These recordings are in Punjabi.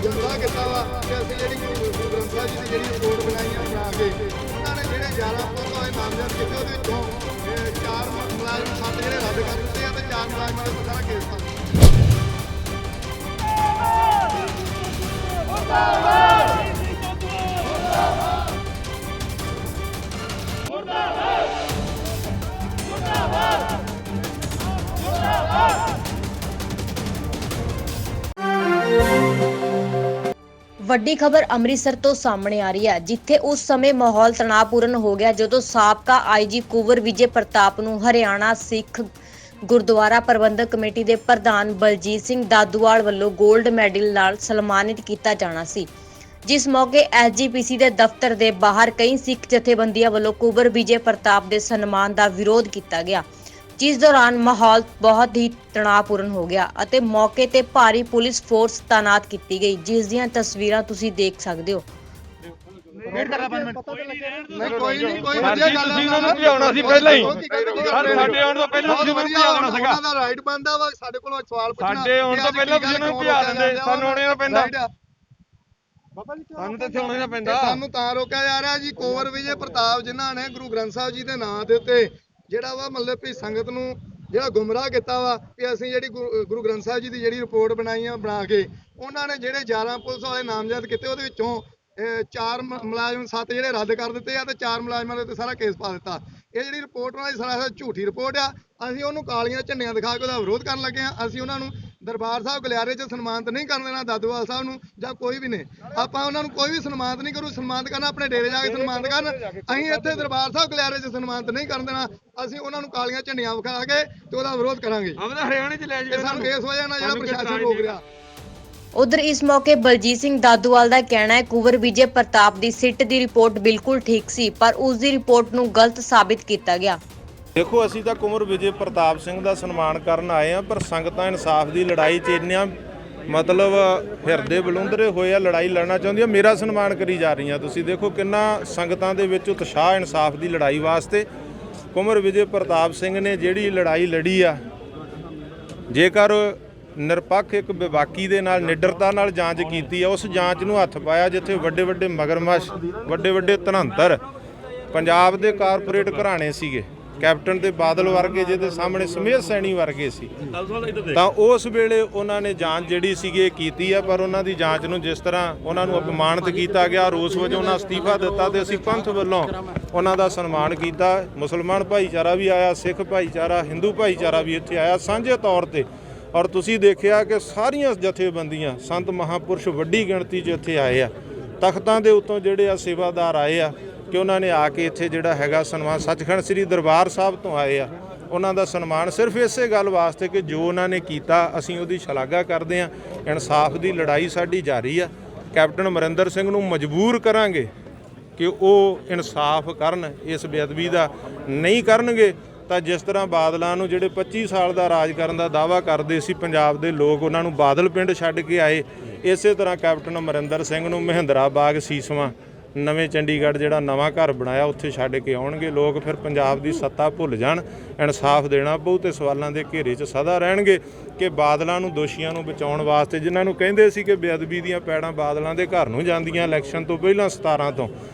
ਗੁੰਮਰਾਹ ਕੀਤਾ ਵਾ ਕਿ ਅਸੀਂ ਜਿਹੜੀ ਗੁਰੂ ਗ੍ਰੰਥ ਸਾਹਿਬ ਜੀ ਦੀ ਜਿਹੜੀ ਰਿਪੋਰਟ ਬਣਾਈ ਆ ਬਣਾ ਕੇ ਉਹਨਾਂ ਨੇ ਜਿਹੜੇ 11 ਪੁਲਿਸ ਵਾਲੇ ਨਾਮਜ਼ਦ ਕੀਤੇ ਉਹਦੇ ਵਿੱਚੋਂ 4 ਮੁਲਾਜ਼ਮ 7 ਜਿਹੜੇ ਰੱਦ ਕਰ ਦਿੱਤੇ ਆ ਤੇ 4 ਮੁਲਾਜ਼ਮਾਂ ਦੇ ਸਾਰਾ ਕੇਸ ਪਾ ਵੱਡੀ ਖਬਰ ਅੰਮ੍ਰਿਤਸਰ ਤੋਂ ਸਾਹਮਣੇ ਆ ਰਹੀ ਹੈ, ਜਿੱਥੇ ਉਸ ਸਮੇਂ ਮਾਹੌਲ ਤਣਾਅਪੂਰਨ ਹੋ ਗਿਆ ਜਦੋਂ ਸਾਬਕਾ ਆਈਜੀ ਕੁੰਵਰ ਵਿਜੇ ਪ੍ਰਤਾਪ ਨੂੰ ਹਰਿਆਣਾ ਸਿੱਖ ਗੁਰਦੁਆਰਾ ਪ੍ਰਬੰਧਕ ਕਮੇਟੀ ਦੇ ਪ੍ਰਧਾਨ ਬਲਜੀਤ ਸਿੰਘ ਦਾਦੂਵਾਲ ਵੱਲੋਂ 골ਡ ਮੈਡਲ ਨਾਲ ਸਨਮਾਨਿਤ ਕੀਤਾ ਜਾਣਾ ਸੀ। ਜਿਸ ਮੌਕੇ ਐਸਜੀਪੀਸੀ ਦੇ ਦਫ਼ਤਰ ਦੇ ਬਾਹਰ ਕਈ ਸਿੱਖ ਜਥੇਬੰਦੀਆਂ ਵੱਲੋਂ ਕੁੰਵਰ ਵਿਜੇ ਪ੍ਰਤਾਪ ਦੇ ਸਨਮਾਨ ਦਾ ਵਿਰੋਧ ਕੀਤਾ ਗਿਆ, ਜਿਸ ਦੌਰਾਨ ਮਾਹੌਲ ਬਹੁਤ ਹੀ ਤਣਾਅਪੂਰਨ ਹੋ ਗਿਆ ਅਤੇ ਮੌਕੇ ਤੇ ਭਾਰੀ ਪੁਲਿਸ ਫੋਰਸ ਤਾਇਨਾਤ ਕੀਤੀ ਗਈ, ਜਿਸ ਦੀਆਂ ਤਸਵੀਰਾਂ ਤੁਸੀਂ ਦੇਖ ਸਕਦੇ ਹੋ। ਕੋਈ ਵਧੀਆ ਗੱਲ ਤੁਸੀਂ ਉਹਨਾਂ ਨੂੰ ਭਜਾਉਣਾ ਸੀ ਪਹਿਲਾਂ ਹੀ। ਸਾਡੇ ਆਉਣ ਤੋਂ ਪਹਿਲਾਂ ਤੁਸੀਂ ਉਹਨਾਂ ਨੂੰ ਭਜਾਉਣਾ ਸੀਗਾ। ਉਹਨਾਂ ਦਾ ਰਾਈਟ ਬਣਦਾ ਵਾ ਸਾਡੇ ਕੋਲੋਂ ਸਵਾਲ ਪੁੱਛਣਾ। ਸਾਡੇ ਆਉਣ ਤੋਂ ਪਹਿਲਾਂ ਤੁਸੀਂ ਉਹਨਾਂ ਨੂੰ ਭਜਾ ਦਿੰਦੇ, ਸਾਨੂੰ ਆਉਣੇ ਨਾ ਪੈਂਦਾ। ਸਾਨੂੰ ਤਾਂ ਇੱਥੇ ਆਉਣੇ ਨਾ ਪੈਂਦਾ। ਸਾਨੂੰ ਤਾਂ ਰੋਕਿਆ ਜਾ ਰਿਹਾ ਜੀ। ਕੁੰਵਰ ਵਿਜੇ ਪ੍ਰਤਾਪ ਜਿਨ੍ਹਾਂ ਨੇ ਗੁਰੂ ਗ੍ਰੰਥ ਸਾਹਿਬ ਜੀ ਦੇ ਨਾਂ ਦੇ ਉੱਤੇ ਜਿਹੜਾ ਵਾ ਮਤਲਬ ਵੀ ਸੰਗਤ ਨੂੰ ਜਿਹੜਾ ਗੁੰਮਰਾਹ ਕੀਤਾ ਵਾ ਕਿ ਅਸੀਂ ਜਿਹੜੀ ਗੁਰੂ ਗ੍ਰੰਥ ਸਾਹਿਬ ਜੀ ਦੀ ਜਿਹੜੀ ਰਿਪੋਰਟ ਬਣਾਈ ਆ ਬਣਾ ਕੇ ਉਹਨਾਂ ਨੇ ਜਿਹੜੇ 11 ਪੁਲਿਸ ਵਾਲੇ ਨਾਮਜ਼ਦ ਕੀਤੇ ਉਹਦੇ ਵਿੱਚੋਂ 4 ਮੁਲਾਜ਼ਮ 7 ਜਿਹੜੇ ਰੱਦ ਕਰ ਦਿੱਤੇ ਆ ਤੇ 4 ਮੁਲਾਜ਼ਮਾਂ ਦੇ ਉੱਤੇ ਸਾਰਾ ਕੇਸ ਪਾ ਦਿੱਤਾ। ਇਹ ਜਿਹੜੀ ਰਿਪੋਰਟ ਉਹਨਾਂ ਦੀ ਸਰਾਸਰ ਝੂਠੀ ਰਿਪੋਰਟ ਆ। ਅਸੀਂ ਉਹਨੂੰ ਕਾਲੀਆਂ ਝੰਡੀਆਂ ਦਿਖਾ ਕੇ ਉਹਦਾ ਵਿਰੋਧ ਕਰਨ ਲੱਗੇ ਆ। ਅਸੀਂ ਉਹਨਾਂ ਨੂੰ ਦਰਬਾਰ ਸਾਹਿਬ ਗਲਿਆਰੇ 'ਚ ਸਨਮਾਨਿਤ ਨਹੀਂ ਕਰਨ ਦੇਣਾ, ਦਾਦੂਵਾਲ ਸਾਹਿਬ ਨੂੰ ਜਾਂ ਕੋਈ ਵੀ ਨੇ। ਆਪਾਂ ਉਹਨਾਂ ਨੂੰ ਕੋਈ ਵੀ ਸਨਮਾਨਿਤ ਨਹੀਂ ਕਰੂ। ਸਨਮਾਨਿਤ ਕਰਨਾ ਆਪਣੇ ਡੇਰੇ ਜਾ ਕੇ ਸਨਮਾਨਿਤ ਕਰਨ। ਅਸੀਂ ਇੱਥੇ ਦਰਬਾਰ ਸਾਹਿਬ ਗਲਿਆਰੇ 'ਚ ਸਨਮਾਨਿਤ ਨਹੀਂ ਕਰਨ ਦੇਣਾ। ਅਸੀਂ ਉਹਨਾਂ ਨੂੰ ਕਾਲੀਆਂ ਝੰਡੀਆਂ ਵਿਖਾ ਕੇ ਤੇ ਉਹਦਾ ਵਿਰੋਧ ਕਰਾਂਗੇ। ਹਰਿਆਣੇ 'ਚ ਲੈ ਜਾਓ ਸਾਨੂੰ ਇਸ ਵਜ੍ਹਾ ਨਾਲ ਜਿਹੜਾ ਪ੍ਰਸ਼ਾਸਨ ਰੋਕ ਰਿਹਾ। ਉਧਰ ਇਸ ਮੌਕੇ ਬਲਜੀਤ ਸਿੰਘ ਦਾਦੂਵਾਲ ਦਾ ਕਹਿਣਾ ਹੈ ਕੁੰਵਰ ਵਿਜੇ ਪ੍ਰਤਾਪ ਦੀ ਸਿੱਟ ਦੀ ਰਿਪੋਰਟ ਬਿਲਕੁਲ ਠੀਕ ਸੀ, ਪਰ ਉਸ ਦੀ ਰਿਪੋਰਟ ਨੂੰ ਗਲਤ ਸਾਬਿਤ ਕੀਤਾ ਗਿਆ। ਦੇਖੋ, ਅਸੀਂ ਤਾਂ ਕੁੰਵਰ ਵਿਜੇ ਪ੍ਰਤਾਪ ਸਿੰਘ ਦਾ ਸਨਮਾਨ ਕਰਨ ਆਏ ਆ, ਪਰ ਸੰਗਤਾਂ ਇਨਸਾਫ ਦੀ ਲੜਾਈ 'ਚ ਇੰਨੀਆਂ ਮਤਲਬ ਹਿਰਦੇ ਬਲੁੰਦਰੇ ਹੋਏ ਆ, ਲੜਾਈ ਲੜਨਾ ਚਾਹੁੰਦੀਆਂ, ਮੇਰਾ ਸਨਮਾਨ ਕਰੀ ਜਾ ਰਹੀਆਂ। ਤੁਸੀਂ ਦੇਖੋ ਕਿੰਨਾ ਸੰਗਤਾਂ ਦੇ ਵਿੱਚ ਉਤਸ਼ਾਹ ਇਨਸਾਫ ਦੀ ਲੜਾਈ ਵਾਸਤੇ। ਕੁੰਵਰ ਵਿਜੇ ਪ੍ਰਤਾਪ ਸਿੰਘ ਨੇ ਜਿਹੜੀ ਲੜਾਈ ਲੜੀ ਆ, ਜੇਕਰ ਨਿਰਪੱਖ ਇੱਕ ਵਿਵਾਕੀ ਦੇ ਨਾਲ ਨਿਡਰਤਾ ਨਾਲ ਜਾਂਚ ਕੀਤੀ ਆ, ਉਸ ਜਾਂਚ ਨੂੰ ਹੱਥ ਪਾਇਆ ਜਿੱਥੇ ਵੱਡੇ ਵੱਡੇ ਮਗਰਮੱਛ, ਵੱਡੇ ਵੱਡੇ ਧਨੰਤਰ ਪੰਜਾਬ ਦੇ ਕਾਰਪੋਰੇਟ ਘਰਾਣੇ ਸੀਗੇ, ਕੈਪਟਨ ਤੇ ਬਾਦਲ ਵਰਗੇ ਜਿਹਦੇ ਸਾਹਮਣੇ ਸਮੇਤ ਸੈਣੀ ਵਰਗੇ ਸੀ, ਤਾਂ ਉਸ ਵੇਲੇ ਉਹਨਾਂ ਨੇ ਜਾਂਚ ਜਿਹੜੀ ਸੀਗੀ ਕੀਤੀ ਆ। ਪਰ ਉਹਨਾਂ ਦੀ ਜਾਂਚ ਨੂੰ ਜਿਸ ਤਰ੍ਹਾਂ ਉਹਨਾਂ ਨੂੰ ਅਪਮਾਨਿਤ ਕੀਤਾ ਗਿਆ, ਰੋਸ ਵਜੋਂ ਉਹਨਾਂ ਅਸਤੀਫਾ ਦਿੱਤਾ ਤੇ ਅਸੀਂ ਪੰਥ ਵੱਲੋਂ ਉਹਨਾਂ ਦਾ ਸਨਮਾਨ ਕੀਤਾ। ਮੁਸਲਮਾਨ ਭਾਈਚਾਰਾ ਵੀ ਆਇਆ, ਸਿੱਖ ਭਾਈਚਾਰਾ, ਹਿੰਦੂ ਭਾਈਚਾਰਾ ਵੀ ਇੱਥੇ ਆਇਆ ਸਾਂਝੇ ਤੌਰ ਤੇ। ਔਰ ਤੁਸੀਂ ਦੇਖਿਆ ਕਿ ਸਾਰੀਆਂ ਜਥੇਬੰਦੀਆਂ, ਸੰਤ ਮਹਾਂਪੁਰਸ਼ ਵੱਡੀ ਗਿਣਤੀ 'ਚ ਇੱਥੇ ਆਏ ਆ। ਤਖਤਾਂ ਦੇ ਉੱਤੋਂ ਜਿਹੜੇ ਆ ਸੇਵਾਦਾਰ ਆਏ ਆ ਕਿ ਉਹਨਾਂ ਨੇ ਆ ਕੇ ਇੱਥੇ ਜਿਹੜਾ ਹੈਗਾ ਸਨਮਾਨ, ਸੱਚਖੰਡ ਸ੍ਰੀ ਦਰਬਾਰ ਸਾਹਿਬ ਤੋਂ ਆਏ ਆ, ਉਹਨਾਂ ਦਾ ਸਨਮਾਨ ਸਿਰਫ ਇਸੇ ਗੱਲ ਵਾਸਤੇ ਕਿ ਜੋ ਉਹਨਾਂ ਨੇ ਕੀਤਾ ਅਸੀਂ ਉਹਦੀ ਸ਼ਲਾਘਾ ਕਰਦੇ ਹਾਂ। ਇਨਸਾਫ ਦੀ ਲੜਾਈ ਸਾਡੀ ਜਾਰੀ ਆ। ਕੈਪਟਨ ਅਮਰਿੰਦਰ ਸਿੰਘ ਨੂੰ ਮਜਬੂਰ ਕਰਾਂਗੇ ਕਿ ਉਹ ਇਨਸਾਫ ਕਰਨ, ਇਸ ਬੇਅਦਬੀ ਦਾ ਨਹੀਂ ਕਰਨਗੇ ਤਾਂ ਜਿਸ ਤਰ੍ਹਾਂ ਬਾਦਲਾਂ ਨੂੰ ਜਿਹੜੇ 25 ਸਾਲ ਦਾ ਰਾਜ ਕਰਨ ਦਾ ਦਾਅਵਾ ਕਰਦੇ ਸੀ ਪੰਜਾਬ ਦੇ ਲੋਕ, ਉਹਨਾਂ ਨੂੰ ਬਾਦਲ ਪਿੰਡ ਛੱਡ ਕੇ ਆਏ, ਇਸੇ ਤਰ੍ਹਾਂ ਕੈਪਟਨ ਅਮਰਿੰਦਰ ਸਿੰਘ ਨੂੰ ਮਹਿੰਦਰਾ ਬਾਗ ਸੀਸਵਾਂ ਨਵੇਂ ਚੰਡੀਗੜ੍ਹ ਜਿਹੜਾ ਨਵਾਂ ਘਰ ਬਣਾਇਆ ਉੱਥੇ ਛੱਡ ਕੇ ਆਉਣਗੇ ਲੋਕ। ਫਿਰ ਪੰਜਾਬ ਦੀ ਸੱਤਾ ਭੁੱਲ ਜਾਣ, ਇਨਸਾਫ ਦੇਣਾ ਪਊ ਤੇ ਸਵਾਲਾਂ ਦੇ ਘੇਰੇ 'ਚ ਸਦਾ ਰਹਿਣਗੇ ਕਿ ਬਾਦਲਾਂ ਨੂੰ, ਦੋਸ਼ੀਆਂ ਨੂੰ ਬਚਾਉਣ ਵਾਸਤੇ, ਜਿਨ੍ਹਾਂ ਨੂੰ ਕਹਿੰਦੇ ਸੀ ਕਿ ਬੇਅਦਬੀ ਦੀਆਂ ਪੈੜਾਂ ਬਾਦਲਾਂ ਦੇ ਘਰ ਨੂੰ ਜਾਂਦੀਆਂ ਇਲੈਕਸ਼ਨ ਤੋਂ ਪਹਿਲਾਂ 17 ਤੋਂ,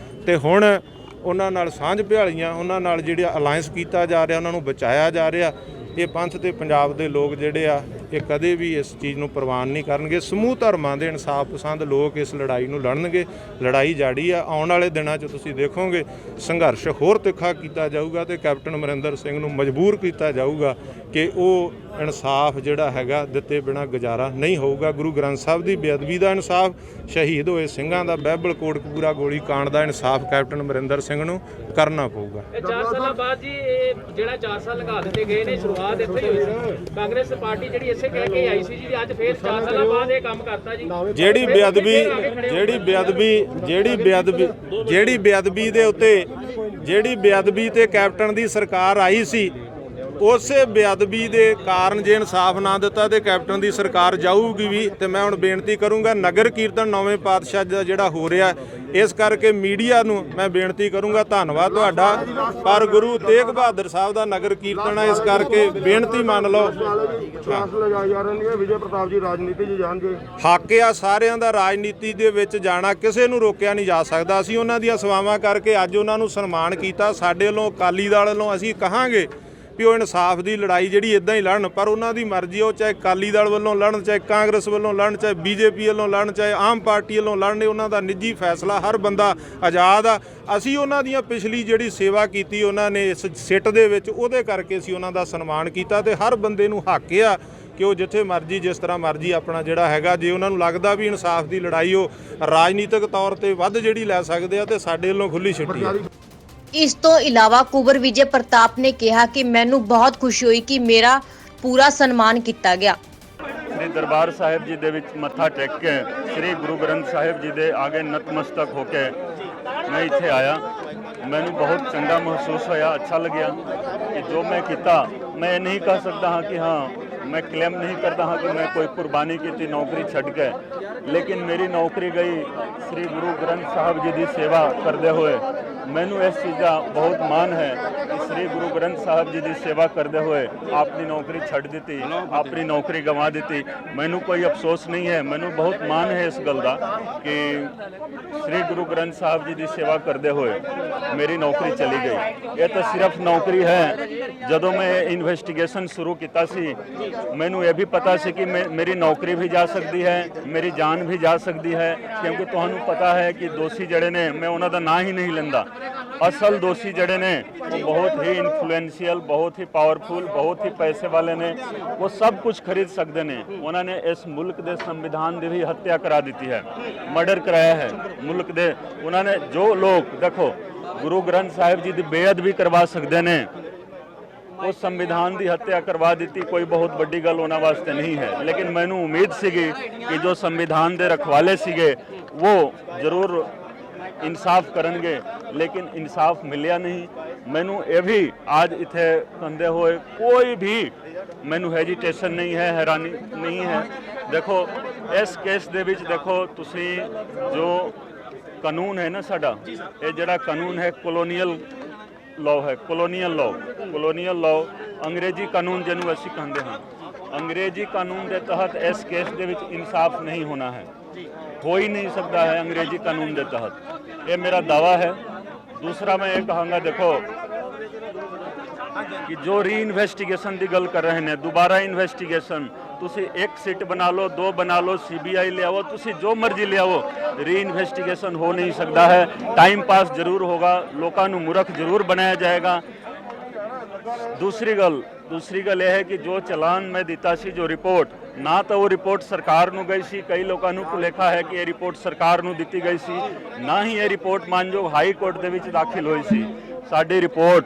ਤੇ ਹੁਣ ਉਹਨਾਂ ਨਾਲ ਸਾਂਝ ਭਿਆਲੀਆਂ, ਉਹਨਾਂ ਨਾਲ ਜਿਹੜਾ ਅਲਾਇੰਸ ਕੀਤਾ ਜਾ ਰਿਹਾ, ਉਹਨਾਂ ਨੂੰ ਬਚਾਇਆ ਜਾ ਰਿਹਾ। ਇਹ ਪੰਥ ਤੇ ਪੰਜਾਬ ਦੇ ਲੋਕ ਜਿਹੜੇ ਆ ਇਹ ਕਦੇ ਵੀ ਇਸ ਚੀਜ਼ ਨੂੰ ਪ੍ਰਵਾਨ ਨਹੀਂ ਕਰਨਗੇ। ਸਮੂਹ ਧਰਮਾਂ ਦੇ ਇਨਸਾਫ ਪਸੰਦ ਲੋਕ ਇਸ ਲੜਾਈ ਨੂੰ ਲੜਨਗੇ। ਲੜਾਈ ਜਾਰੀ ਆ। ਆਉਣ ਵਾਲੇ ਦਿਨਾਂ 'ਚ ਤੁਸੀਂ ਦੇਖੋਗੇ ਸੰਘਰਸ਼ ਹੋਰ ਤਿੱਖਾ ਕੀਤਾ ਜਾਊਗਾ ਤੇ ਕੈਪਟਨ ਅਮਰਿੰਦਰ ਸਿੰਘ ਨੂੰ ਮਜਬੂਰ ਕੀਤਾ ਜਾਊਗਾ ਕਿ ਉਹ ਇਨਸਾਫ ਜਿਹੜਾ ਹੈਗਾ ਦਿੱਤੇ ਬਿਨਾਂ ਗੁਜ਼ਾਰਾ ਨਹੀਂ ਹੋਊਗਾ। ਗੁਰੂ ਗ੍ਰੰਥ ਸਾਹਿਬ ਦੀ ਬੇਅਦਬੀ ਦਾ ਇਨਸਾਫ, ਸ਼ਹੀਦ ਹੋਏ ਸਿੰਘਾਂ ਦਾ, ਬਾਈਬਲ ਕੋਟਕਪੂਰਾ ਗੋਲੀ ਕਾਂਡ ਦਾ ਇਨਸਾਫ ਕੈਪਟਨ ਅਮਰਿੰਦਰ ਸਿੰਘ ਨੂੰ ਕਰਨਾ ਪਊਗਾ। 4 ਸਾਲਾਂ ਬਾਅਦ ਜੀ ਇਹ ਜਿਹੜਾ 4 ਸਾਲ ਲਗਾ ਦਿੱਤੇ ਗਏ ਨੇ, ਸ਼ੁਰੂਆਤ ਇੱਥੇ ਹੀ ਹੋਈ ਸੀ। ਕਾਂਗਰਸ ਪਾਰਟੀ ਜਿਹੜੀ ਇਸੇ ਕਹਿ ਕੇ ਆਈ ਸੀ ਜੀ, ਅੱਜ ਫੇਰ 4 ਸਾਲਾਂ ਬਾਅਦ ਇਹ ਕੰਮ ਕਰਤਾ ਜੀ। ਜਿਹੜੀ ਬੇਅਦਬੀ ਤੇ ਕੈਪਟਨ ਦੀ ਸਰਕਾਰ ਆਈ ਸੀ, ਉਸੇ ਬੇਅਦਬੀ ਦੇ ਕਾਰਨ ਜੇ ਇਨਸਾਫ ਨਾ ਦਿੱਤਾ ਤੇ ਕੈਪਟਨ ਦੀ ਸਰਕਾਰ ਜਾਊਗੀ ਵੀ। ਤੇ ਮੈਂ ਹੁਣ ਬੇਨਤੀ ਕਰੂੰਗਾ, ਨਗਰ ਕੀਰਤਨ ਨੌਵੇਂ ਪਾਤਸ਼ਾਹ ਦਾ ਜਿਹੜਾ ਹੋ ਰਿਹਾ, ਇਸ ਕਰਕੇ ਮੀਡੀਆ ਨੂੰ ਮੈਂ ਬੇਨਤੀ ਕਰੂੰਗਾ, ਧੰਨਵਾਦ ਤੁਹਾਡਾ, ਪਰ ਗੁਰੂ ਤੇਗ ਬਹਾਦਰ ਸਾਹਿਬ ਦਾ ਨਗਰ ਕੀਰਤਨ ਹੈ, ਇਸ ਕਰਕੇ ਬੇਨਤੀ ਮੰਨ ਲਓ। ਵਿਜੇ ਪ੍ਰਤਾਪ ਜੀ ਰਾਜਨੀਤੀ 'ਚ ਜਾਣਗੇ। ਹੱਕ ਆ ਸਾਰਿਆਂ ਦਾ ਰਾਜਨੀਤੀ ਦੇ ਵਿੱਚ ਜਾਣਾ, ਕਿਸੇ ਨੂੰ ਰੋਕਿਆ ਨਹੀਂ ਜਾ ਸਕਦਾ। ਅਸੀਂ ਉਹਨਾਂ ਦੀਆਂ ਸੇਵਾਵਾਂ ਕਰਕੇ ਅੱਜ ਉਹਨਾਂ ਨੂੰ ਸਨਮਾਨ ਕੀਤਾ। ਸਾਡੇ ਵੱਲੋਂ ਅਕਾਲੀ ਦਲ ਵੱਲੋਂ ਅਸੀਂ ਕਹਾਂਗੇ ਵੀ ਉਹ ਇਨਸਾਫ ਦੀ ਲੜਾਈ ਜਿਹੜੀ ਇਦਾਂ ਹੀ ਲੜਨ, ਪਰ ਉਹਨਾਂ ਦੀ ਮਰਜ਼ੀ, ਉਹ ਚਾਹੇ ਅਕਾਲੀ ਦਲ ਵੱਲੋਂ ਲੜਨ, ਚਾਹੇ ਕਾਂਗਰਸ ਵੱਲੋਂ ਲੜਨ, ਚਾਹੇ ਬੀਜੇਪੀ ਵੱਲੋਂ ਲੜਨ, ਚਾਹੇ ਆਮ ਪਾਰਟੀ ਵੱਲੋਂ ਲੜਨ, ਉਹਨਾਂ ਦਾ ਨਿੱਜੀ ਫੈਸਲਾ, ਹਰ ਬੰਦਾ ਆਜ਼ਾਦ ਆ। ਅਸੀਂ ਉਹਨਾਂ ਦੀਆਂ ਪਿਛਲੀ ਜਿਹੜੀ ਸੇਵਾ ਕੀਤੀ ਉਹਨਾਂ ਨੇ ਇਸ ਸਿੱਟ ਦੇ ਵਿੱਚ, ਉਹਦੇ ਕਰਕੇ ਅਸੀਂ ਉਹਨਾਂ ਦਾ ਸਨਮਾਨ ਕੀਤਾ। ਤੇ ਹਰ ਬੰਦੇ ਨੂੰ ਹੱਕ ਆ ਕਿ ਉਹ ਜਿੱਥੇ ਮਰਜ਼ੀ ਜਿਸ ਤਰ੍ਹਾਂ ਮਰਜ਼ੀ ਆਪਣਾ ਜਿਹੜਾ ਹੈਗਾ, ਜੇ ਉਹਨਾਂ ਨੂੰ ਲੱਗਦਾ ਵੀ ਇਨਸਾਫ ਦੀ ਲੜਾਈ ਉਹ ਰਾਜਨੀਤਿਕ ਤੌਰ ਤੇ ਵੱਧ ਜਿਹੜੀ ਲੈ ਸਕਦੇ ਆ, ਤੇ ਸਾਡੇ ਵੱਲੋਂ ਖੁੱਲੀ ਛੁੱਟੀ ਆ। ਇਸ ਤੋਂ ਇਲਾਵਾ ਕੁੰਵਰ ਵਿਜੇ ਪ੍ਰਤਾਪ ਨੇ ਕਿਹਾ ਕਿ ਮੈਨੂੰ ਬਹੁਤ ਖੁਸ਼ੀ ਹੋਈ ਕਿ ਮੇਰਾ ਪੂਰਾ ਸਨਮਾਨ ਕੀਤਾ ਗਿਆ। श्री दरबार साहिब जी दे विच मत्था टेक के श्री गुरु ग्रंथ साहिब जी दे आगे नतमस्तक होके मैं इत्थे आया। मैनू बहुत चंगा महसूस होया, अच्छा लग्या कि जो मैं किया, मैं ये नहीं कह सकता हाँ कि हाँ मैं क्लेम नहीं करता हाँ कि मैं कोई कुर्बानी की थी नौकरी छड़ के, लेकिन मेरी नौकरी गई श्री गुरु ग्रंथ साहिब जी की सेवा करते हुए। मैनू इस चीज़ का बहुत मान है कि श्री गुरु ग्रंथ साहिब जी की सेवा करते हुए अपनी नौकरी छड़ दी, अपनी नौकरी गंवा दी। मैनू कोई अफसोस नहीं है, मैनू बहुत मान है इस गल का कि श्री गुरु ग्रंथ साहिब जी की सेवा करते हुए मेरी नौकरी चली गई। ये तो सिर्फ नौकरी है। जदों मैं इन्वेस्टिगेशन शुरू किया सी, मैनू ये भी पता सी कि मेरी नौकरी भी जा सकती है, मेरी जान भी जा सकती है, क्योंकि तुहानू पता है कि दोषी जड़े ने, मैं उन्हों का ना ही नहीं लेंदा। असल दोषी जड़े ने वो बहुत ही इन्फ्लुएंशियल, बहुत ही पावरफुल, बहुत ही पैसे वाले ने, वो सब कुछ खरीद सकते हैं। उन्होंने इस मुल्क के संविधान की भी हत्या करा दी है, मर्डर कराया है मुल्क दे। उन्होंने जो लोग देखो गुरु ग्रंथ साहिब जी की बेअदबी करवा सकते हैं, वो संविधान की हत्या करवा दी, कोई बहुत बड़ी गल उन्होंने वास्ते नहीं है। लेकिन मैनू उम्मीद सी कि जो संविधान के रखवाले सीगे वो जरूर इंसाफ करेंगे, लेकिन इंसाफ मिलिया नहीं। मैनू ये भी आज इत्थे कहते हुए कोई भी मैनू हैजिटेशन नहीं है, हैरानी नहीं है। देखो इस केस दे विच देखो तुसी जो कानून है ना साडा, ये जड़ा कानून है कॉलोनियल लॉ है, कॉलोनियल लॉ अंग्रेजी कानून जिन्होंने असीं कहते हैं। अंग्रेजी कानून के तहत इस केस दे विच इंसाफ नहीं होना है, हो ही नहीं सकता है अंग्रेजी कानून के तहत। ये मेरा दावा है। दूसरा मैं ये कहूँगा, देखो कि जो री इन्वेस्टिगेशन की गल कर रहे हैं, दोबारा इन्वेस्टिगेशन, तुसी एक सीट बना लो, 2 बना लो, CBI ले आओ, तुसी जो मर्जी ले आओ, री इन्वेस्टिगेशन हो नहीं सकता है। टाइम पास जरूर होगा, लोगों को मूर्ख जरूर बनाया जाएगा। दूसरी गल यह है कि जो चलान मैं दिता सी, जो रिपोर्ट, ना तो वो रिपोर्ट सरकार नू गई सी, कई लोगों को भुलेखा है कि ये रिपोर्ट सरकार नू दिती गई सी, ना ही ये रिपोर्ट मानयोग हाई कोर्ट दे विच दाखिल हुई सी। साडी रिपोर्ट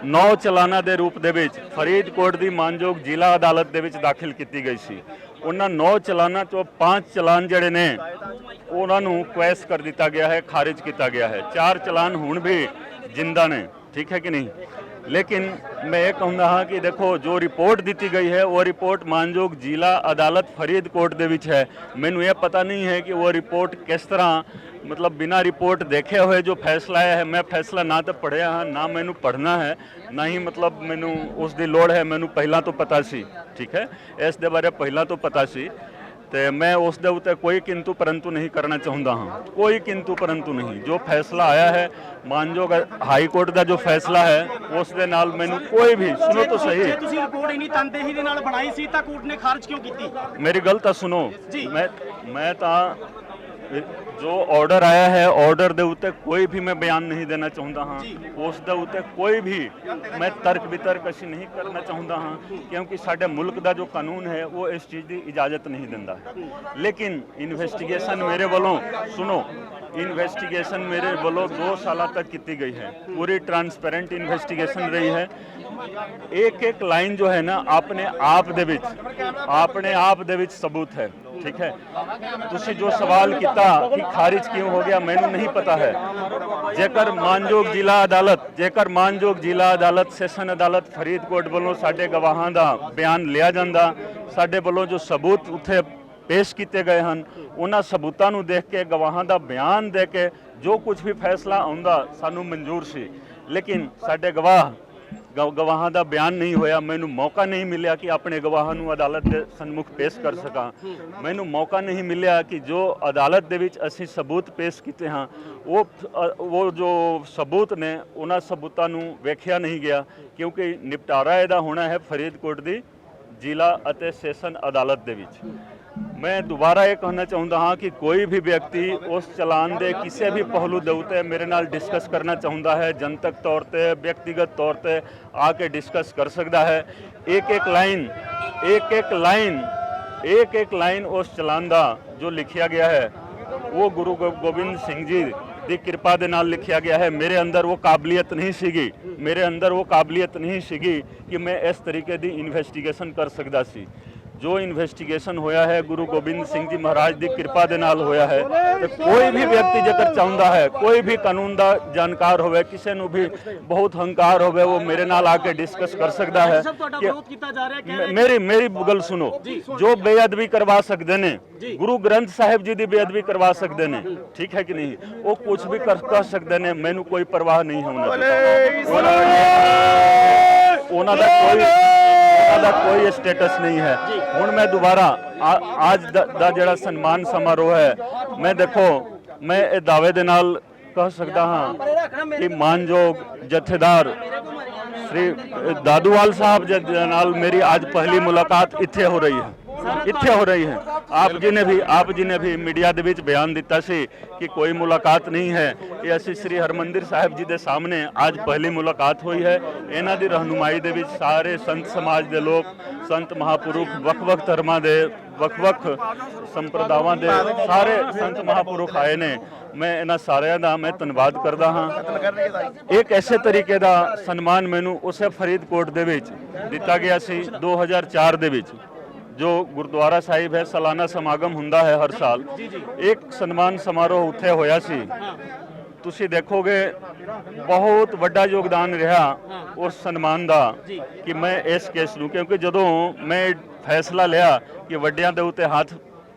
9 चलाना दे रूप दे विच फरीदकोट दी मानयोग जिला अदालत दे विच दाखिल की गई सी। उन्हां 9 चलाना चों 5 चलान जड़े ने उन्हां नू क्वैश कर दिता गया है, खारिज किया गया है। 4 चलान हुण भी जिंदा ने, ठीक है कि नहीं। लेकिन मैं ये कहूँगा हाँ कि देखो जो रिपोर्ट दी गई है वो रिपोर्ट मानयोग जिला अदालत फरीदकोट दे विच है। मैनू ये पता नहीं है कि वो रिपोर्ट किस तरह, मतलब बिना रिपोर्ट देखे हुए जो फैसला आया है, मैं फैसला ना तो पढ़िया हाँ, ना मैनू पढ़ना है, ना ही मतलब मैनू उसकी लोड़ है। मैनू पहला तो पता सी, ठीक है, इस दे बारे पहला तो पता सी, तो मैं उस दे उत्ते कोई किंतु परंतु नहीं करना चाहता हाँ, कोई किंतु परंतु नहीं। जो फैसला आया है मानयोग हाई कोर्ट का जो फैसला है उस दे नाल मैनू कोई भी, सुनो तो सही, रिपोर्ट इन्नी तनदेही दे नाल बनाई सी तां कोर्ट ने खारिज क्यों की? मेरी गल तो सुनो, मैं तो जो ऑर्डर आया है, ऑर्डर दे उत्ते कोई भी मैं बयान नहीं देना चाहता हाँ, उस दे उत्ते कोई भी मैं तर्क वितर्क असी नहीं करना चाहता हाँ, क्योंकि साडे मुल्क का जो कानून है वो इस चीज़ की इजाजत नहीं दिंदा। लेकिन इन्वेस्टिगेशन मेरे वालों, सुनो, इन्वेस्टिगेशन मेरे वालों 2 साल तक की गई है, पूरी ट्रांसपेरेंट इन्वेस्टिगेशन रही है। एक लाइन जो है ना अपने आप दे विच सबूत है। ठीक है। ਤੁਸੀਂ ਜੋ ਸਵਾਲ ਕੀਤਾ ਕਿ ਖਾਰਿਜ ਕਿਉਂ ਹੋ ਗਿਆ, ਮੈਨੂੰ ਨਹੀਂ ਪਤਾ ਹੈ। ਜੇਕਰ ਮਾਨਯੋਗ ਜ਼ਿਲ੍ਹਾ ਅਦਾਲਤ ਸੈਸ਼ਨ ਅਦਾਲਤ ਫਰੀਦਕੋਟ ਵੱਲੋਂ ਸਾਡੇ ਗਵਾਹਾਂ ਦਾ ਬਿਆਨ ਲਿਆ ਜਾਂਦਾ, ਸਾਡੇ ਵੱਲੋਂ ਜੋ ਸਬੂਤ ਉੱਥੇ ਪੇਸ਼ ਕੀਤੇ ਗਏ ਹਨ, ਉਹਨਾਂ ਸਬੂਤਾਂ ਨੂੰ ਦੇਖ ਕੇ, ਗਵਾਹਾਂ ਦਾ ਬਿਆਨ ਦੇ ਕੇ ਜੋ ਕੁਝ ਵੀ ਫੈਸਲਾ ਆਉਂਦਾ ਸਾਨੂੰ ਮਨਜ਼ੂਰ ਸੀ। ਲੇਕਿਨ ਸਾਡੇ ਗਵਾਹਾਂ ਦਾ ਬਿਆਨ ਨਹੀਂ ਹੋਇਆ। ਮੈਨੂੰ ਮੌਕਾ ਨਹੀਂ ਮਿਲਿਆ ਕਿ ਆਪਣੇ ਗਵਾਹਾਂ ਨੂੰ ਅਦਾਲਤ ਦੇ ਸਨਮੁਖ ਪੇਸ਼ ਕਰ ਸਕਾਂ। ਮੈਨੂੰ ਮੌਕਾ ਨਹੀਂ ਮਿਲਿਆ ਕਿ ਜੋ ਅਦਾਲਤ ਦੇ ਵਿੱਚ ਅਸੀਂ ਸਬੂਤ ਪੇਸ਼ ਕੀਤੇ ਹਾਂ, ਉਹ ਜੋ ਸਬੂਤ ਨੇ, ਉਹਨਾਂ ਸਬੂਤਾਂ ਨੂੰ ਵੇਖਿਆ ਨਹੀਂ ਗਿਆ, ਕਿਉਂਕਿ ਨਿਪਟਾਰਾ ਇਹਦਾ ਹੋਣਾ ਹੈ ਫਰੀਦਕੋਟ ਦੀ ਜ਼ਿਲ੍ਹਾ ਅਤੇ ਸੈਸ਼ਨ ਅਦਾਲਤ ਦੇ ਵਿੱਚ। ਮੈਂ ਦੁਬਾਰਾ ਇਹ ਕਹਿਣਾ ਚਾਹੁੰਦਾ ਹਾਂ ਕਿ ਕੋਈ ਵੀ ਵਿਅਕਤੀ ਉਸ ਚਲਾਨ ਦੇ ਕਿਸੇ ਵੀ ਪਹਿਲੂ ਦੇ ਉੱਤੇ ਮੇਰੇ ਨਾਲ ਡਿਸਕਸ ਕਰਨਾ ਚਾਹੁੰਦਾ ਹੈ, ਜਨਤਕ ਤੌਰ ਤੇ, ਵਿਅਕਤੀਗਤ ਤੌਰ ਤੇ ਆ ਕੇ ਡਿਸਕਸ ਕਰ ਸਕਦਾ ਹੈ। ਇੱਕ ਲਾਈਨ ਉਸ ਚਲਾਨ ਦਾ ਜੋ ਲਿਖਿਆ ਗਿਆ ਹੈ, ਉਹ ਗੁਰੂ ਗੋਬਿੰਦ ਸਿੰਘ ਜੀ ਦੀ ਕਿਰਪਾ ਦੇ ਨਾਲ ਲਿਖਿਆ ਗਿਆ ਹੈ। ਮੇਰੇ ਅੰਦਰ ਉਹ ਕਾਬਲੀਅਤ ਨਹੀਂ ਸੀਗੀ ਕਿ ਮੈਂ ਇਸ ਤਰੀਕੇ ਦੀ ਇਨਵੈਸਟੀਗੇਸ਼ਨ ਕਰ ਸਕਦਾ ਸੀ। ਜੋ ਇਨਵੈਸਟੀਗੇਸ਼ਨ ਹੋਇਆ ਹੈ ਗੁਰੂ ਗੋਬਿੰਦ ਸਿੰਘ ਜੀ ਮਹਾਰਾਜ ਦੀ ਕਿਰਪਾ ਦੇ ਨਾਲ ਹੋਇਆ ਹੈ। ਤੇ ਕੋਈ ਵੀ ਵਿਅਕਤੀ ਜੇਕਰ ਚਾਹੁੰਦਾ ਹੈ, ਕੋਈ ਵੀ ਕਾਨੂੰਨ ਦਾ ਜਾਣਕਾਰ ਹੋਵੇ, ਕਿਸੇ ਨੂੰ ਵੀ ਬਹੁਤ ਹੰਕਾਰ ਹੋਵੇ, ਉਹ ਮੇਰੇ ਨਾਲ ਆ ਕੇ ਡਿਸਕਸ ਕਰ ਸਕਦਾ ਹੈ। ਮੇਰੀ ਗੱਲ ਸੁਣੋ, ਜੋ ਬੇਅਦਬੀ ਕਰਵਾ ਸਕਦੇ ਨੇ, ਗੁਰੂ ਗ੍ਰੰਥ ਸਾਹਿਬ ਜੀ ਦੀ ਬੇਅਦਬੀ ਕਰਵਾ ਸਕਦੇ ਨੇ, ਠੀਕ ਹੈ ਕਿ ਨਹੀਂ, ਉਹ ਕੁਝ ਵੀ ਕਰ ਸਕਦੇ ਨੇ। ਮੈਨੂੰ ਕੋਈ ਪਰਵਾਹ ਨਹੀਂ ਹੋਣਾ, ਉਹਨਾਂ ਦਾ ਕੋਈ ਸਟੇਟਸ ਨਹੀਂ ਹੈ। ਹੁਣ ਮੈਂ ਦੁਬਾਰਾ ਅੱਜ ਦਾ ਜਿਹੜਾ ਸਨਮਾਨ ਸਮਾਰੋਹ ਹੈ, ਮੈਂ ਇਹ ਦਾਅਵੇ ਦੇ ਨਾਲ ਕਹਿ ਸਕਦਾ ਹਾਂ ਕਿ ਮਾਨਯੋਗ ਜਥੇਦਾਰ ਸ੍ਰੀ ਦਾਦੂਵਾਲ ਸਾਹਿਬ ਜੀ ਨਾਲ ਮੇਰੀ ਅੱਜ ਪਹਿਲੀ ਮੁਲਾਕਾਤ ਇੱਥੇ ਹੋ ਰਹੀ ਹੈ। ਆਪ ਜੀ ਨੇ ਵੀ ਮੀਡੀਆ ਦੇ ਵਿੱਚ ਬਿਆਨ ਦਿੱਤਾ ਸੀ ਕਿ ਕੋਈ ਮੁਲਾਕਾਤ ਨਹੀਂ ਹੈ। ਇਹ ਅਸੀਂ ਸ੍ਰੀ ਹਰਮੰਦਿਰ ਸਾਹਿਬ ਜੀ ਦੇ ਸਾਹਮਣੇ ਅੱਜ ਪਹਿਲੀ ਮੁਲਾਕਾਤ ਹੋਈ ਹੈ। ਇਹਨਾਂ ਦੀ ਰਹਿਨੁਮਾਈ ਦੇ ਵਿੱਚ ਸਾਰੇ ਸੰਤ ਸਮਾਜ ਦੇ ਲੋਕ, ਸੰਤ ਮਹਾਪੁਰਖ, ਵੱਖ-ਵੱਖ ਧਰਮਾਂ ਦੇ, ਵੱਖ-ਵੱਖ ਸੰਪਰਦਾਵਾਂ ਦੇ ਸਾਰੇ ਸੰਤ ਮਹਾਪੁਰਖ ਆਏ ਨੇ। ਮੈਂ ਇਹਨਾਂ ਸਾਰਿਆਂ ਦਾ ਧੰਨਵਾਦ ਕਰਦਾ ਹਾਂ। ਇੱਕ ਐਸੇ ਤਰੀਕੇ ਦਾ ਸਨਮਾਨ ਮੈਨੂੰ ਉਸੇ ਫਰੀਦਕੋਟ ਦੇ ਵਿੱਚ ਦਿੱਤਾ ਗਿਆ ਸੀ 2004 ਦੇ ਵਿੱਚ, ਜੋ ਗੁਰਦੁਆਰਾ ਸਾਹਿਬ ਹੈ, ਸਾਲਾਨਾ ਸਮਾਗਮ ਹੁੰਦਾ ਹੈ ਹਰ ਸਾਲ। ਇੱਕ ਸਨਮਾਨ ਸਮਾਰੋਹ ਉੱਥੇ ਹੋਇਆ ਸੀ। ਤੁਸੀਂ ਦੇਖੋਗੇ ਬਹੁਤ ਵੱਡਾ ਯੋਗਦਾਨ ਰਿਹਾ ਉਸ ਸਨਮਾਨ ਦਾ ਕਿ ਮੈਂ ਇਸ ਕੇਸ ਨੂੰ, ਕਿਉਂਕਿ ਜਦੋਂ ਮੈਂ ਫੈਸਲਾ ਲਿਆ ਕਿ ਵੱਡਿਆਂ ਦੇ ਉੱਤੇ ਹੱਥ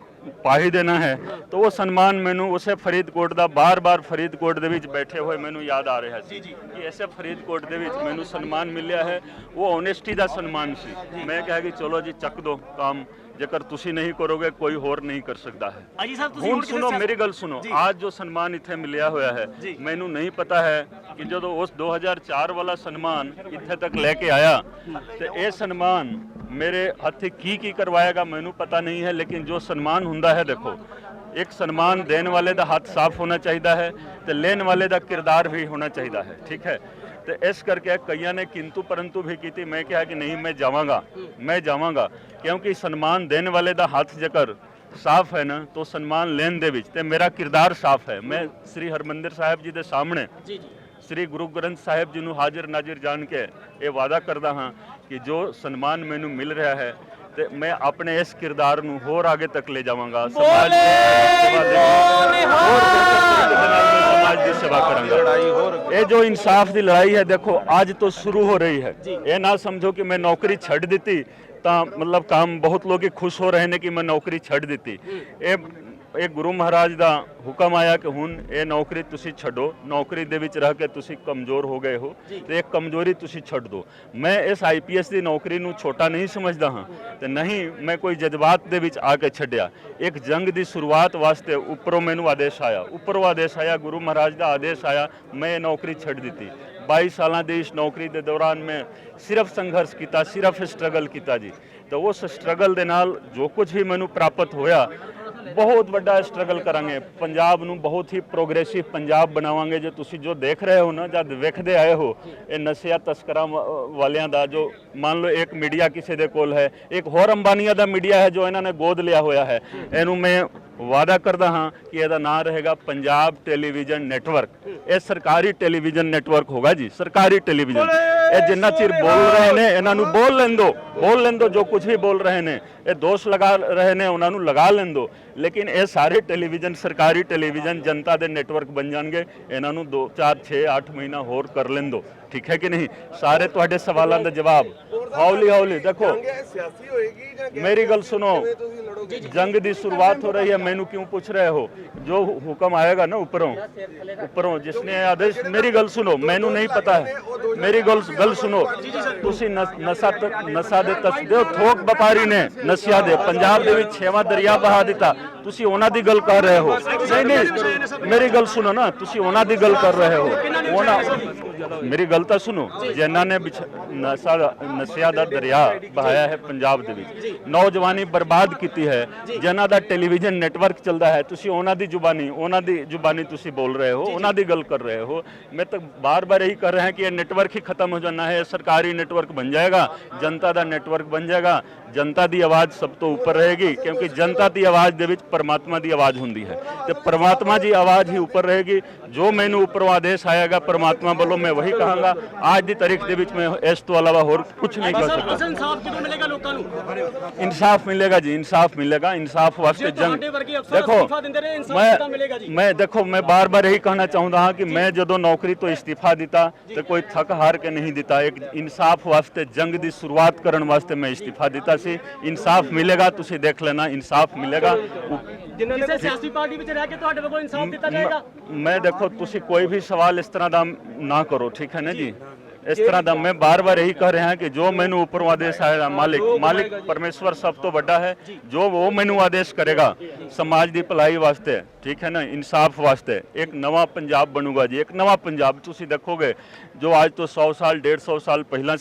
ਪਾ ਹੀ ਦੇਣਾ ਹੈ, ਤਾਂ ਉਹ ਸਨਮਾਨ ਮੈਨੂੰ ਉਸੇ ਫਰੀਦਕੋਟ ਦਾ ਬਾਰ-ਬਾਰ ਫਰੀਦਕੋਟ ਦੇ ਵਿੱਚ ਬੈਠੇ ਹੋਏ ਮੈਨੂੰ ਯਾਦ ਆ ਰਿਹਾ ਸੀ ਕਿ ਐਸੇ ਫਰੀਦਕੋਟ ਦੇ ਵਿੱਚ ਮੈਨੂੰ ਸਨਮਾਨ ਮਿਲਿਆ ਹੈ। ਉਹ ਓਨੈਸਟੀ ਦਾ ਸਨਮਾਨ ਸੀ। ਮੈਂ ਕਿਹਾ ਕਿ ਚਲੋ ਜੀ ਚੱਕ ਦੋ ਕੰਮ, ਜੇਕਰ ਤੁਸੀਂ ਨਹੀਂ ਕਰੋਗੇ ਕੋਈ ਹੋਰ ਨਹੀਂ ਕਰ ਸਕਦਾ ਹੈ। ਹੁਣ ਸੁਣੋ, ਮੇਰੀ ਗੱਲ ਸੁਣੋ। ਅੱਜ ਜੋ ਸਨਮਾਨ ਇੱਥੇ ਮਿਲਿਆ ਹੋਇਆ ਹੈ, ਮੈਨੂੰ ਨਹੀਂ ਪਤਾ ਹੈ ਕਿ ਜਦੋਂ ਉਸ 2004 ਵਾਲਾ ਸਨਮਾਨ ਇੱਥੇ ਤੱਕ ਲੈ ਕੇ ਆਇਆ ਤੇ ਇਹ ਸਨਮਾਨ ਮੇਰੇ ਹੱਥ ਕੀ ਕਰਵਾਏਗਾ ਮੈਨੂੰ ਪਤਾ ਨਹੀਂ ਹੈ। ਲੇਕਿਨ ਜੋ ਸਨਮਾਨ ਹੁੰਦਾ ਹੈ, ਦੇਖੋ, ਇੱਕ ਸਨਮਾਨ ਦੇਣ ਵਾਲੇ ਦਾ ਹੱਥ ਸਾਫ਼ ਹੋਣਾ ਚਾਹੀਦਾ ਹੈ ਤੇ ਲੈਣ ਵਾਲੇ ਦਾ ਕਿਰਦਾਰ ਵੀ ਹੋਣਾ ਚਾਹੀਦਾ ਹੈ, ਠੀਕ ਹੈ। ਤੇ ਇਸ ਕਰਕੇ ਕਈਆਂ ਨੇ ਕਿੰਤੂ ਪਰੰਤੂ ਵੀ ਕੀਤੀ। ਮੈਂ ਕਿਹਾ ਕਿ ਨਹੀਂ, ਮੈਂ ਜਾਵਾਂਗਾ ਕਿਉਂਕਿ ਸਨਮਾਨ ਦੇਣ ਵਾਲੇ ਦਾ ਹੱਥ ਜੇਕਰ ਸਾਫ਼ ਹੈ ਨਾ, ਤਾਂ ਸਨਮਾਨ ਲੈਣ ਦੇ ਵਿੱਚ ਤੇ ਮੇਰਾ ਕਿਰਦਾਰ ਸਾਫ਼ ਹੈ। ਮੈਂ ਸ੍ਰੀ ਹਰਮੰਦਿਰ ਸਾਹਿਬ ਜੀ ਦੇ ਸਾਹਮਣੇ ਸ੍ਰੀ ਗੁਰੂ ਗ੍ਰੰਥ ਸਾਹਿਬ ਜੀ ਨੂੰ ਹਾਜ਼ਰ ਨਾਜ਼ਰ ਜਾਣ ਕੇ ਇਹ ਵਾਅਦਾ ਕਰਦਾ ਹਾਂ ਕਿ ਜੋ ਸਨਮਾਨ ਮੈਨੂੰ ਮਿਲ ਰਿਹਾ ਹੈ ਤੇ ਮੈਂ ਆਪਣੇ ਇਸ ਕਿਰਦਾਰ ਨੂੰ ਹੋਰ ਅੱਗੇ ਤੱਕ ਲੈ ਜਾਵਾਂਗਾ। ਸਮਾਜ ਦੀ ਸੇਵਾ ਕਰਾਂਗਾ। ਇਹ ਜੋ ਇਨਸਾਫ ਦੀ ਲੜਾਈ ਹੈ, ਦੇਖੋ, ਅੱਜ ਤੋਂ ਸ਼ੁਰੂ ਹੋ ਰਹੀ ਹੈ। ਇਹ ਨਾ ਸਮਝੋ ਕਿ ਮੈਂ ਨੌਕਰੀ ਛੱਡ ਦਿੱਤੀ ਤਾਂ ਮਤਲਬ ਕੰਮ, ਬਹੁਤ ਲੋਕ ਖੁਸ਼ ਹੋ ਰਹੇ ਨੇ ਕਿ ਮੈਂ ਨੌਕਰੀ ਛੱਡ ਦਿੱਤੀ। ਇਹ ਗੁਰੂ ਮਹਾਰਾਜ ਦਾ ਹੁਕਮ ਆਇਆ ਕਿ ਹੁਣ ਇਹ ਨੌਕਰੀ ਤੁਸੀਂ ਛੱਡੋ। ਨੌਕਰੀ ਦੇ ਵਿੱਚ ਰਹਿ ਕੇ ਤੁਸੀਂ ਕਮਜ਼ੋਰ ਹੋ ਗਏ ਹੋ ਤੇ ਇਹ ਕਮਜ਼ੋਰੀ ਤੁਸੀਂ ਛੱਡ ਦਿਓ। ਮੈਂ ਇਸ IPS ਦੀ ਨੌਕਰੀ ਨੂੰ ਛੋਟਾ ਨਹੀਂ ਸਮਝਦਾ ਹਾਂ ਤੇ ਨਹੀਂ ਮੈਂ ਕੋਈ ਜਜ਼ਬਾਤ ਦੇ ਵਿੱਚ ਆ ਕੇ ਛੱਡਿਆ। ਇੱਕ ਜੰਗ ਦੀ ਸ਼ੁਰੂਆਤ ਵਾਸਤੇ ਉੱਪਰੋਂ ਮੈਨੂੰ ਆਦੇਸ਼ ਆਇਆ, ਗੁਰੂ ਮਹਾਰਾਜ ਦਾ ਆਦੇਸ਼ ਆਇਆ, ਮੈਂ ਇਹ ਨੌਕਰੀ ਛੱਡ ਦਿੱਤੀ। 22 ਸਾਲਾਂ ਦੀ ਇਸ ਨੌਕਰੀ ਦੇ ਦੌਰਾਨ ਮੈਂ ਸਿਰਫ ਸੰਘਰਸ਼ ਕੀਤਾ, ਸਿਰਫ ਸਟਰਗਲ ਕੀਤਾ ਜੀ। ਤਾਂ ਉਸ ਸਟਰਗਲ ਦੇ ਨਾਲ ਜੋ ਕੁਝ ਵੀ ਮੈਨੂੰ ਪ੍ਰਾਪਤ ਹੋਇਆ, ਬਹੁਤ ਵੱਡਾ ਸਟਰਗਲ ਕਰਾਂਗੇ। ਪੰਜਾਬ ਨੂੰ ਬਹੁਤ ਹੀ ਪ੍ਰੋਗਰੈਸਿਵ ਪੰਜਾਬ ਬਣਾਵਾਂਗੇ। ਜੇ ਤੁਸੀਂ ਜੋ ਦੇਖ ਰਹੇ ਹੋ ਨਾ, ਜਦ ਵੇਖਦੇ ਆਏ ਹੋ ਇਹ ਨਸ਼ਿਆਂ ਤਸਕਰਾਂ ਵਾਲਿਆਂ ਦਾ, ਜੋ ਮੰਨ ਲਓ ਇੱਕ ਮੀਡੀਆ ਕਿਸੇ ਦੇ ਕੋਲ ਹੈ, ਇੱਕ ਹੋਰ ਅੰਬਾਨੀਆਂ ਦਾ ਮੀਡੀਆ ਹੈ ਜੋ ਇਹਨਾਂ ਨੇ ਗੋਦ ਲਿਆ ਹੋਇਆ ਹੈ, ਇਹਨੂੰ ਮੈਂ ਵਾਅਦਾ ਕਰਦਾ ਹਾਂ ਕਿ ਇਹਦਾ ਨਾਮ ਰਹੇਗਾ ਪੰਜਾਬ ਟੈਲੀਵਿਜ਼ਨ ਨੈਟਵਰਕ। ਇਹ ਸਰਕਾਰੀ ਟੈਲੀਵਿਜ਼ਨ ਨੈਟਵਰਕ ਹੋਗਾ ਜੀ, ਸਰਕਾਰੀ ਟੈਲੀਵਿਜ਼ਨ। ਇਹ ਜਿੰਨਾ ਚਿਰ ਬੋਲ ਰਹੇ ਨੇ ਇਹਨਾਂ ਨੂੰ ਬੋਲ ਲੈਣ ਦਿਓ ਜੋ ਕੁਝ ਵੀ ਬੋਲ ਰਹੇ ਨੇ ਇਹ ਦੋਸ਼ ਲਗਾ ਰਹੇ ਨੇ ਉਹਨਾਂ ਨੂੰ ਲਗਾ ਲੈਣ ਦਿਓ ਲੇਕਿਨ ਇਹ ਸਾਰੇ ਟੈਲੀਵਿਜ਼ਨ ਸਰਕਾਰੀ ਟੈਲੀਵਿਜ਼ਨ ਜਨਤਾ ਦੇ ਨੈਟਵਰਕ ਬਣ ਜਾਣਗੇ ਇਹਨਾਂ ਨੂੰ 2 4 6 8 ਮਹੀਨਾ ਹੋਰ ਕਰ ਲੈਣ ਦਿਓ ਠੀਕ ਹੈ ਕਿ ਨਹੀਂ ਸਾਰੇ ਤੁਹਾਡੇ ਸਵਾਲਾਂ ਦਾ ਜਵਾਬ ਹੌਲੀ ਦੇਖੋ ਮੇਰੀ ਗੱਲ ਸੁਣੋ जंग की शुरुआत हो रही है मैनू क्यों पूछ रहे हो जो हुक्म आएगा ना ऊपरों जिसने आदेश मेरी गल सुनो मैनू नहीं पता है मेरी गल सुनो तुसी नशा दे तस्दे थोक व्यापारी ने नशिया दे पंजाब दे विच 6वां दरिया बहा दिता तुसी उन्हां दी गल कर रहे हो नहीं मेरी गल सुनो ना तुसी उन्हां दी गल कर रहे हो मेरी गल तो सुनो जिन्हां ने नशिया दा दरिया बहाया है पंजाब दे विच नौजवानी बर्बाद की है जिन्हां दा टेलीविजन नेटवर्क चलता है तुसी उन्हां दी जुबानी तुसी बोल रहे हो उन्हां दी गल कर रहे हो मैं तो बार यही कर रहे हैं कि ये नेटवर्क ही खत्म हो जाना है सरकारी नेटवर्क बन जाएगा जनता दा नेटवर्क बन जाएगा जनता दी आवाज़ सब तो ऊपर रहेगी क्योंकि जनता दी आवाज़ दे विच परमात्मा दी आवाज़ हुंदी है तो परमात्मा जी आवाज़ ही ऊपर रहेगी जो मैनू ऊपरों आदेश आएगा परमात्मा वालों मैं वही कहूँगा आज दी तारीख दे विच मैं इस तो अलावा होर कुछ नहीं कर सकता इंसाफ मिलेगा जी इंसाफ मिलेगा इंसाफ वास्ते जंग देखो मैं बार यही कहना चाहता हाँ कि मैं जदों नौकरी तो इस्तीफा दिता तो कोई थक हार के नहीं दिता एक इंसाफ वास्ते जंग की शुरुआत करने वास्ते मैं इस्तीफा दिता सी इंसाफ मिलेगा तुसी देख लेना इंसाफ मिलेगा मैं देखो तुसी कोई भी सवाल इस तरह का ना करो ठीक है ना जी इस तरह का मैं बार यही कह रहा है कि जो मैनू ऊपरों आदेश आएगा मालिक परमेश्वर सब तो बड़ा है जो वो मैनू आदेश करेगा समाज की भलाई वास्ते ठीक है ना इंसाफ वास्ते एक नवा पंजाब बनूगा जी एक नवा पंजाब तुसी देखोगे जो आज तो 100 साल 150 साल पहला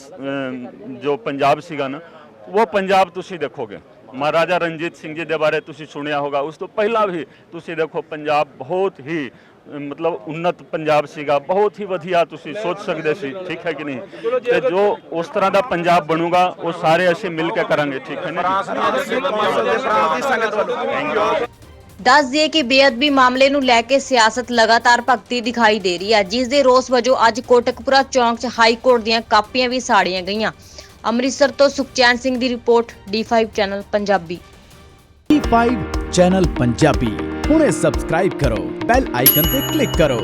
जो पंजाब सीगा ना वो पंजाब तुसी देखोगे महाराजा रणजीत सिंह जी के बारे तुसी सुनिया होगा उस तो पहला भी तुसी देखो पंजाब बहुत ही मतलब उन्नत पंजाब सीगा बहुत ही वधिया तुसी सोच सकते सी ठीक है कि नहीं ते जो उस तरह का पंजाब बनूगा वो सारे असीं मिल के करांगे ठीक है ना ਦੱਸ ਦਈਏ ਕਿ ਬੇਅਦਬੀ ਮਾਮਲੇ ਨੂੰ ਲੈ ਕੇ ਸਿਆਸਤ ਲਗਾਤਾਰ ਭਗਤੀ ਦਿਖਾਈ ਦੇ ਰਹੀ ਹੈ ਜਿਸ ਦੇ ਰੋਸ ਵਜੋਂ ਅੱਜ ਕੋਟਕਪੁਰਾ ਚੌਂਕ 'ਚ ਹਾਈ ਕੋਰਟ ਦੀਆਂ ਕਾਪੀਆਂ ਵੀ ਸਾੜੀਆਂ ਗਈਆਂ ਅੰਮ੍ਰਿਤਸਰ ਤੋਂ ਸੁਖਚੈਨ ਸਿੰਘ ਦੀ report D5 channel Punjabi D5 channel Punjabi ਹੁਣੇ ਸਬਸਕ੍ਰਾਈਬ ਕਰੋ ਬੈਲ ਆਈਕਨ ਤੇ ਕਲਿੱਕ ਕਰੋ